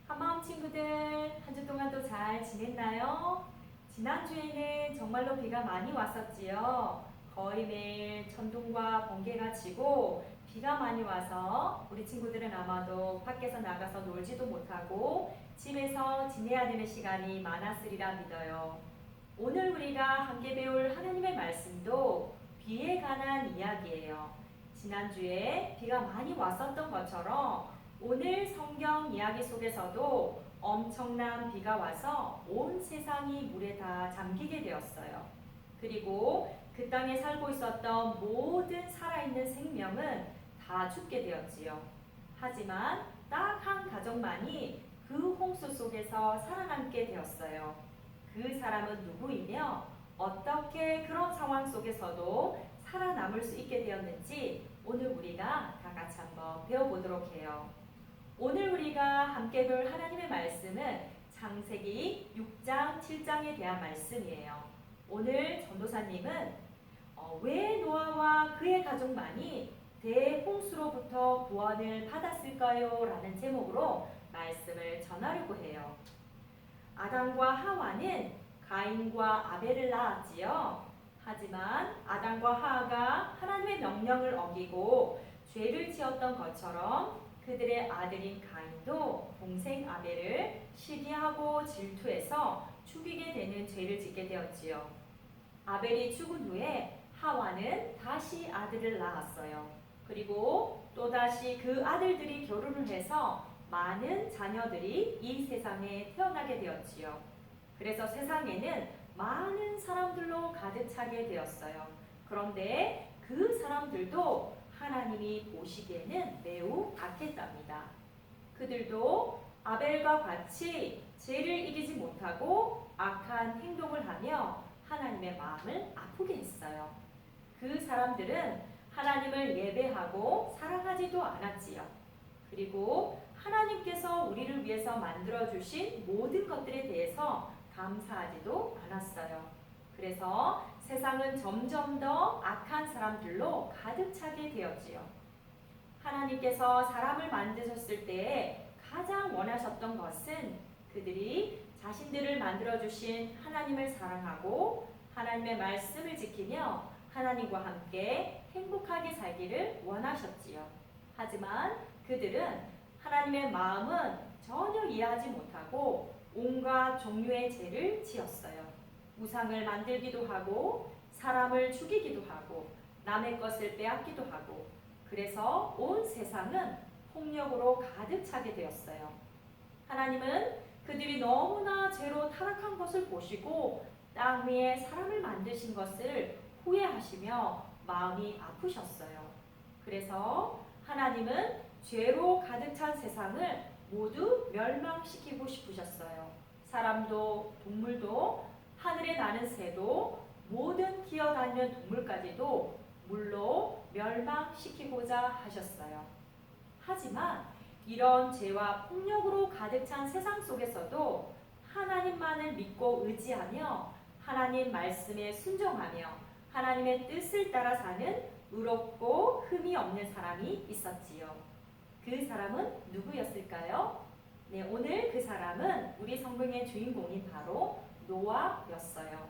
한마음 친구들, 한 주 동안 또 잘 지냈나요? 지난주에는 정말로 비가 많이 왔었지요. 거의 매일 천둥과 번개가 치고 비가 많이 와서 우리 친구들은 아마도 밖에서 나가서 놀지도 못하고 집에서 지내야 되는 시간이 많았으리라 믿어요. 오늘 우리가 함께 배울 하나님의 말씀도 비에 관한 이야기예요. 지난주에 비가 많이 왔었던 것처럼 오늘 성경 이야기 속에서도 엄청난 비가 와서 온 세상이 물에 다 잠기게 되었어요. 그리고 그 땅에 살고 있었던 모든 살아있는 생명은 다 죽게 되었지요. 하지만 딱 한 가족만이 그 홍수 속에서 살아남게 되었어요. 그 사람은 누구이며 어떻게 그런 상황 속에서도 살아남을 수 있게 되었는지 오늘 우리가 다 같이 한번 배워보도록 해요. 오늘 우리가 함께 볼 하나님의 말씀은 창세기 6장, 7장에 대한 말씀이에요. 오늘 전도사님은 왜 노아와 그의 가족만이 대홍수로부터 구원을 받았을까요? 라는 제목으로 말씀을 전하려고 해요. 아담과 하와는 가인과 아벨을 낳았지요. 하지만 아담과 하와가 하나님의 명령을 어기고 죄를 지었던 것처럼 그들의 아들인 가인도 동생 아벨을 시기하고 질투해서 죽이게 되는 죄를 짓게 되었지요. 아벨이 죽은 후에 하와는 다시 아들을 낳았어요. 그리고 또다시 그 아들들이 결혼을 해서 많은 자녀들이 이 세상에 태어나게 되었지요. 그래서 세상에는 많은 사람들로 가득 차게 되었어요. 그런데 그 사람들도 하나님이 보시기에는 매우 악했답니다. 그들도 아벨과 같이 죄를 이기지 못하고 악한 행동을 하며 하나님의 마음을 아프게 했어요. 그 사람들은 하나님을 예배하고 사랑하지도 않았지요. 그리고 하나님께서 우리를 위해서 만들어주신 모든 것들에 대해서 감사하지도 않았어요. 그래서 세상은 점점 더 악한 사람들로 가득 차게 되었지요. 하나님께서 사람을 만드셨을 때 가장 원하셨던 것은 그들이 자신들을 만들어주신 하나님을 사랑하고 하나님의 말씀을 지키며 하나님과 함께 행복하게 살기를 원하셨지요. 하지만 그들은 하나님의 마음은 전혀 이해하지 못하고 온갖 종류의 죄를 지었어요. 우상을 만들기도 하고 사람을 죽이기도 하고 남의 것을 빼앗기도 하고 그래서 온 세상은 폭력으로 가득 차게 되었어요. 하나님은 그들이 너무나 죄로 타락한 것을 보시고 땅 위에 사람을 만드신 것을 후회하시며 마음이 아프셨어요. 그래서 하나님은 죄로 가득 찬 세상을 모두 멸망시키고 싶으셨어요. 사람도 동물도 하늘에 나는 새도 모든 기어다니는 동물까지도 물로 멸망시키고자 하셨어요. 하지만 이런 죄와 폭력으로 가득 찬 세상 속에서도 하나님만을 믿고 의지하며 하나님 말씀에 순종하며 하나님의 뜻을 따라 사는 의롭고 흠이 없는 사람이 있었지요. 그 사람은 누구였을까요? 네, 오늘 그 사람은 우리 성경의 주인공인 바로 노아였어요.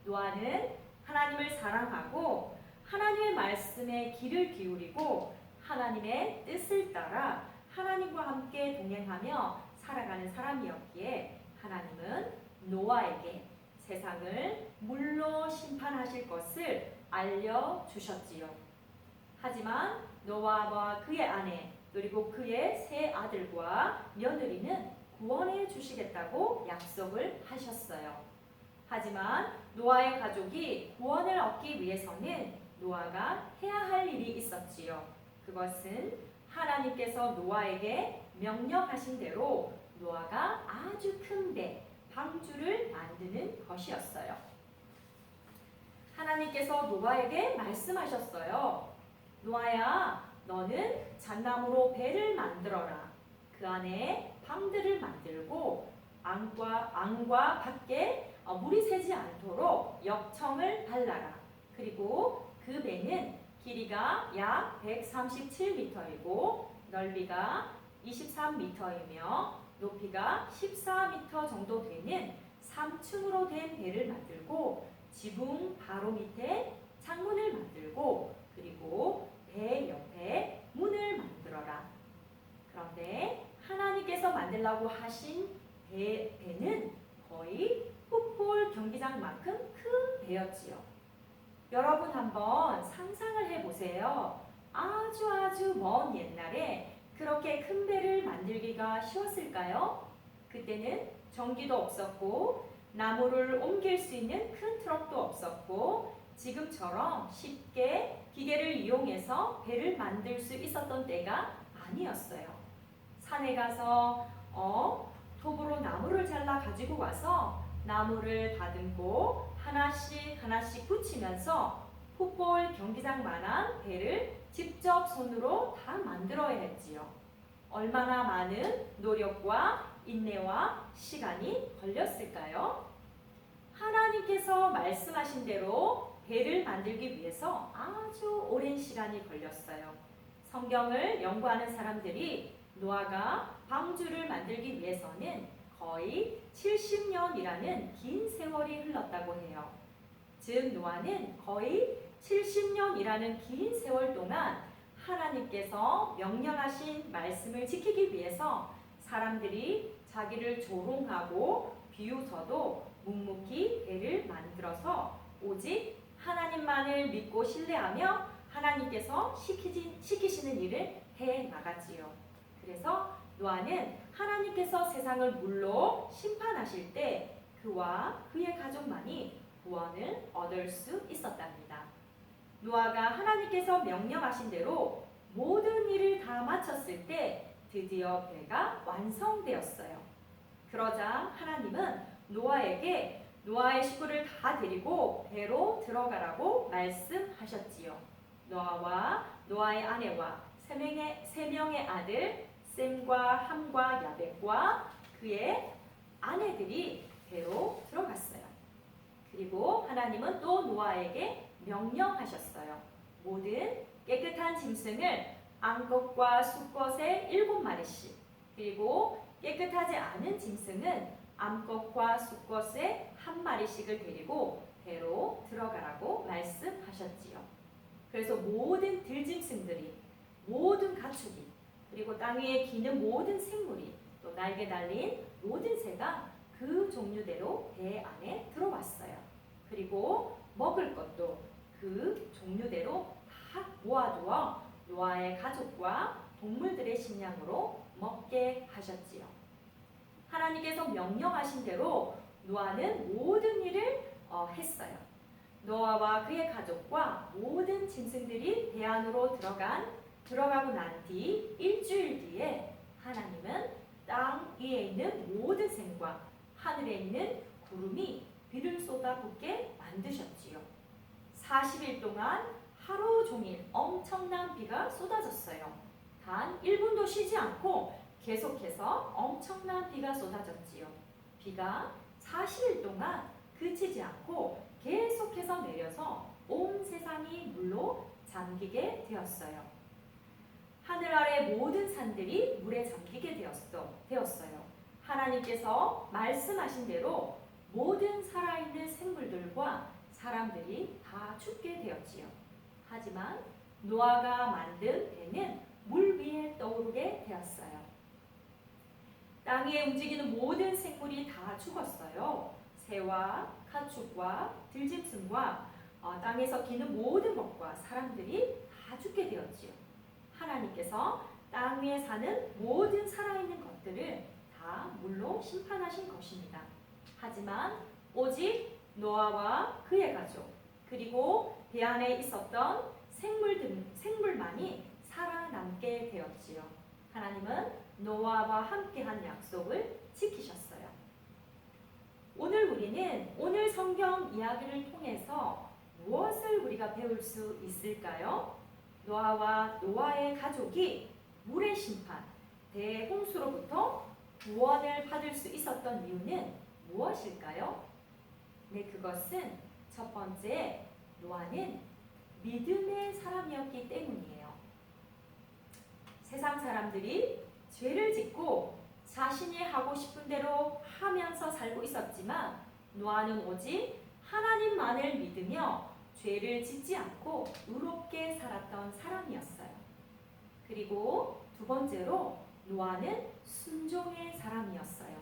노아는 하나님을 사랑하고 하나님의 말씀에 귀를 기울이고 하나님의 뜻을 따라 하나님과 함께 동행하며 살아가는 사람이었기에 하나님은 노아에게 세상을 물로 심판하실 것을 알려주셨지요. 하지만 노아와 그의 아내 그리고 그의 세 아들과 며느리는 구원해 주시겠다고 약속을 하셨어요. 하지만 노아의 가족이 구원을 얻기 위해서는 노아가 해야 할 일이 있었지요. 그것은 하나님께서 노아에게 명령하신 대로 노아가 아주 큰 배, 방주를 만드는 것이었어요. 하나님께서 노아에게 말씀하셨어요. 노아야, 너는 잣나무로 배를 만들어라. 그 안에 방들을 만들고 안과 밖에 물이 새지 않도록 역청을 발라라. 그리고 그 배는 길이가 약 137m이고 넓이가 23m이며 높이가 14m 정도 되는 3층으로 된 배를 만들고 지붕 바로 밑에 창문을 만들고 그리고 배 옆에 문을 만들어라. 그런데 하나님께서 만들라고 하신 배는 거의 풋볼 경기장만큼 큰 배였지요. 여러분 한번 상상을 해보세요. 아주 먼 옛날에 그렇게 큰 배를 만들기가 쉬웠을까요? 그때는 전기도 없었고 나무를 옮길 수 있는 큰 트럭도 없었고 지금처럼 쉽게 기계를 이용해서 배를 만들 수 있었던 때가 아니었어요. 산에 가서 톱으로 나무를 잘라 가지고 와서 나무를 다듬고 하나씩 붙이면서 풋볼 경기장만한 배를 직접 손으로 다 만들어야 했지요. 얼마나 많은 노력과 인내와 시간이 걸렸을까요? 하나님께서 말씀하신 대로 배를 만들기 위해서 아주 오랜 시간이 걸렸어요. 성경을 연구하는 사람들이 노아가 방주를 만들기 위해서는 거의 70년이라는 긴 세월이 흘렀다고 해요. 즉 노아는 거의 70년이라는 긴 세월 동안 하나님께서 명령하신 말씀을 지키기 위해서 사람들이 자기를 조롱하고 비웃어도 묵묵히 배를 만들어서 오직 하나님만을 믿고 신뢰하며 하나님께서 시키시는 일을 해 나가지요. 그래서 노아는 하나님께서 세상을 물로 심판하실 때 그와 그의 가족만이 구원을 얻을 수 있었답니다. 노아가 하나님께서 명령하신 대로 모든 일을 다 마쳤을 때 드디어 배가 완성되었어요. 그러자 하나님은 노아에게 노아의 식구를 다 데리고 배로 들어가라고 말씀하셨지요. 노아와 노아의 아내와 세 명의 아들 셈과 함과 야벳과 그의 아내들이 배로 들어갔어요. 그리고 하나님은 또 노아에게 명령하셨어요. 모든 깨끗한 짐승을 암컷과 수컷의 7마리씩 그리고 깨끗하지 않은 짐승은 암컷과 수컷의 1마리씩을 데리고 배로 들어가라고 말씀하셨지요. 그래서 모든 들짐승들이 모든 가축이 그리고 땅 위에 기는 모든 생물이 또 날개 달린 모든 새가 그 종류대로 배 안에 들어왔어요. 그리고 먹을 것도 그 종류대로 다 모아두어 노아의 가족과 동물들의 식량으로 먹게 하셨지요. 하나님께서 명령하신 대로 노아는 모든 일을 했어요. 노아와 그의 가족과 모든 짐승들이 배 안으로 들어가고 난 뒤 일주일 뒤에 하나님은 땅 위에 있는 모든 생과 하늘에 있는 구름이 비를 쏟아붓게 만드셨지요. 40일 동안 하루 종일 엄청난 비가 쏟아졌어요. 단 1분도 쉬지 않고 계속해서 엄청난 비가 쏟아졌지요. 비가 40일 동안 그치지 않고 계속해서 내려서 온 세상이 물로 잠기게 되었어요. 하늘 아래 모든 산들이 물에 잠기게 되었어요. 하나님께서 말씀하신 대로 모든 살아있는 생물들과 사람들이 다 죽게 되었지요. 하지만 노아가 만든 배는 물 위에 떠오르게 되었어요. 땅 위에 움직이는 모든 생물이 다 죽었어요. 새와 가축과 들짐승과 땅에서 기는 모든 것과 사람들이 다 죽게 되었지요. 하나님께서 땅 위에 사는 모든 살아있는 것들을 다 물로 심판하신 것입니다. 하지만 오직 노아와 그의 가족 그리고 배 안에 있었던 생물만이 살아남게 되었지요. 하나님은 노아와 함께한 약속을 지키셨어요. 오늘 성경 이야기를 통해서 무엇을 우리가 배울 수 있을까요? 노아와 노아의 가족이 물의 심판, 대홍수로부터 구원을 받을 수 있었던 이유는 무엇일까요? 네, 그것은 첫 번째, 노아는 믿음의 사람이었기 때문이에요. 세상 사람들이 죄를 짓고 자신이 하고 싶은 대로 하면서 살고 있었지만 노아는 오직 하나님만을 믿으며 죄를 짓지 않고 의롭게 살았던 사람이었어요. 그리고 두 번째로 노아는 순종의 사람이었어요.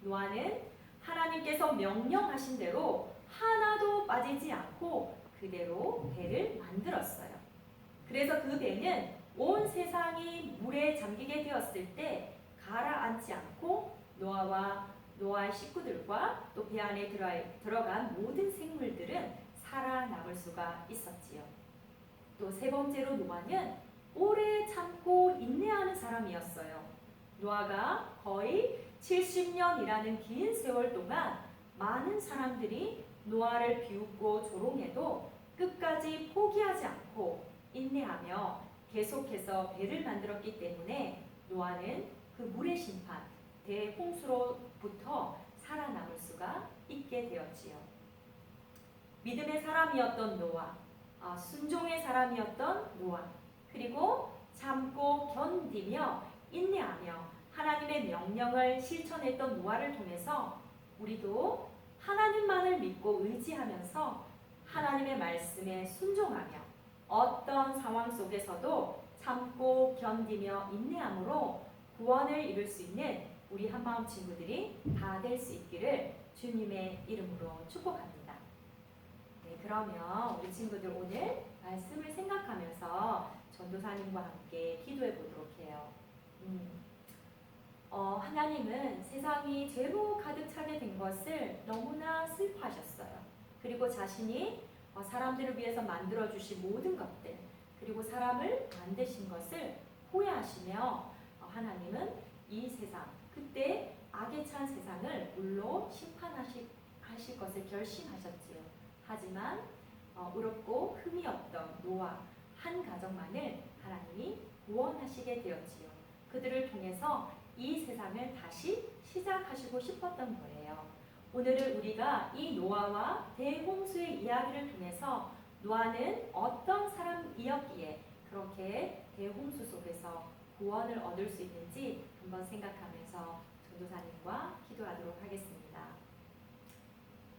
노아는 하나님께서 명령하신 대로 하나도 빠지지 않고 그대로 배를 만들었어요. 그래서 그 배는 온 세상이 물에 잠기게 되었을 때 가라앉지 않고 노아와 노아의 식구들과 또 배 안에 들어간 모든 생물들은 살아남을 수가 있었지요. 또 세 번째로 노아는 오래 참고 인내하는 사람이었어요. 노아가 거의 70년이라는 긴 세월 동안 많은 사람들이 노아를 비웃고 조롱해도 끝까지 포기하지 않고 인내하며 계속해서 배를 만들었기 때문에 노아는 그 물의 심판, 대홍수로부터 살아남을 수가 있게 되었지요. 믿음의 사람이었던 노아, 순종의 사람이었던 노아, 그리고 참고 견디며 인내하며 하나님의 명령을 실천했던 노아를 통해서 우리도 하나님만을 믿고 의지하면서 하나님의 말씀에 순종하며 어떤 상황 속에서도 참고 견디며 인내함으로 구원을 이룰 수 있는 우리 한마음 친구들이 다 될 수 있기를 주님의 이름으로 축복합니다. 네, 그러면 우리 친구들 오늘 말씀을 생각하면서 전도사님과 함께 기도해 보도록 해요. 하나님은 세상이 죄로 가득 차게 된 것을 너무나 슬퍼하셨어요. 그리고 자신이 사람들을 위해서 만들어주신 모든 것들, 그리고 사람을 만드신 것을 후회하시며 하나님은 이 세상, 그때 악에 찬 세상을 물로 심판하실 것을 결심하셨지요. 하지만 의롭고 흠이 없던 노아 한 가정만을 하나님이 구원하시게 되었지요. 그들을 통해서 이 세상을 다시 시작하시고 싶었던 거예요. 오늘은 우리가 이 노아와 대홍수의 이야기를 통해서 노아는 어떤 사람이었기에 그렇게 대홍수 속에서 구원을 얻을 수 있는지 한번 생각하면서 전도사님과 기도하도록 하겠습니다.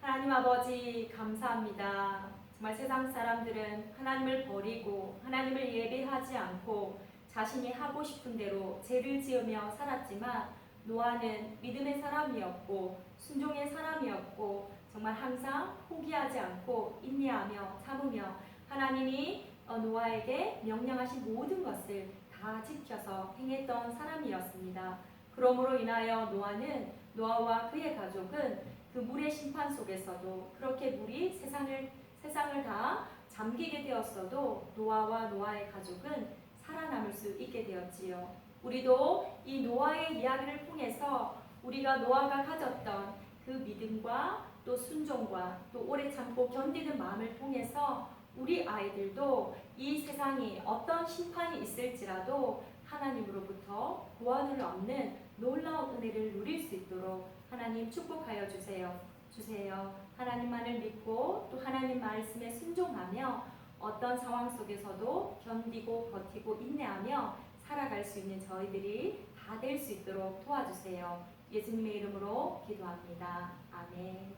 하나님 아버지 감사합니다. 정말 세상 사람들은 하나님을 버리고 하나님을 예배하지 않고 자신이 하고 싶은 대로 죄를 지으며 살았지만 노아는 믿음의 사람이었고 순종의 사람이었고 정말 항상 포기하지 않고 인내하며 참으며 하나님이 노아에게 명령하신 모든 것을 다 지켜서 행했던 사람이었습니다. 그러므로 인하여 노아와 그의 가족은 그 물의 심판 속에서도 그렇게 물이 세상을 다 잠기게 되었어도 노아와 노아의 가족은 살아남을 수 있게 되었지요. 우리도 이 노아의 이야기를 통해서 우리가 노아가 가졌던 그 믿음과 또 순종과 또 오래 참고 견디는 마음을 통해서 우리 아이들도 이 세상이 어떤 심판이 있을지라도 하나님으로부터 구원을 얻는 놀라운 은혜를 누릴 수 있도록 하나님 축복하여 주세요. 하나님만을 믿고 또 하나님 말씀에 순종하며 어떤 상황 속에서도 견디고 버티고 인내하며 살아갈 수 있는 저희들이 다 될 수 있도록 도와주세요. 예수님의 이름으로 기도합니다. 아멘.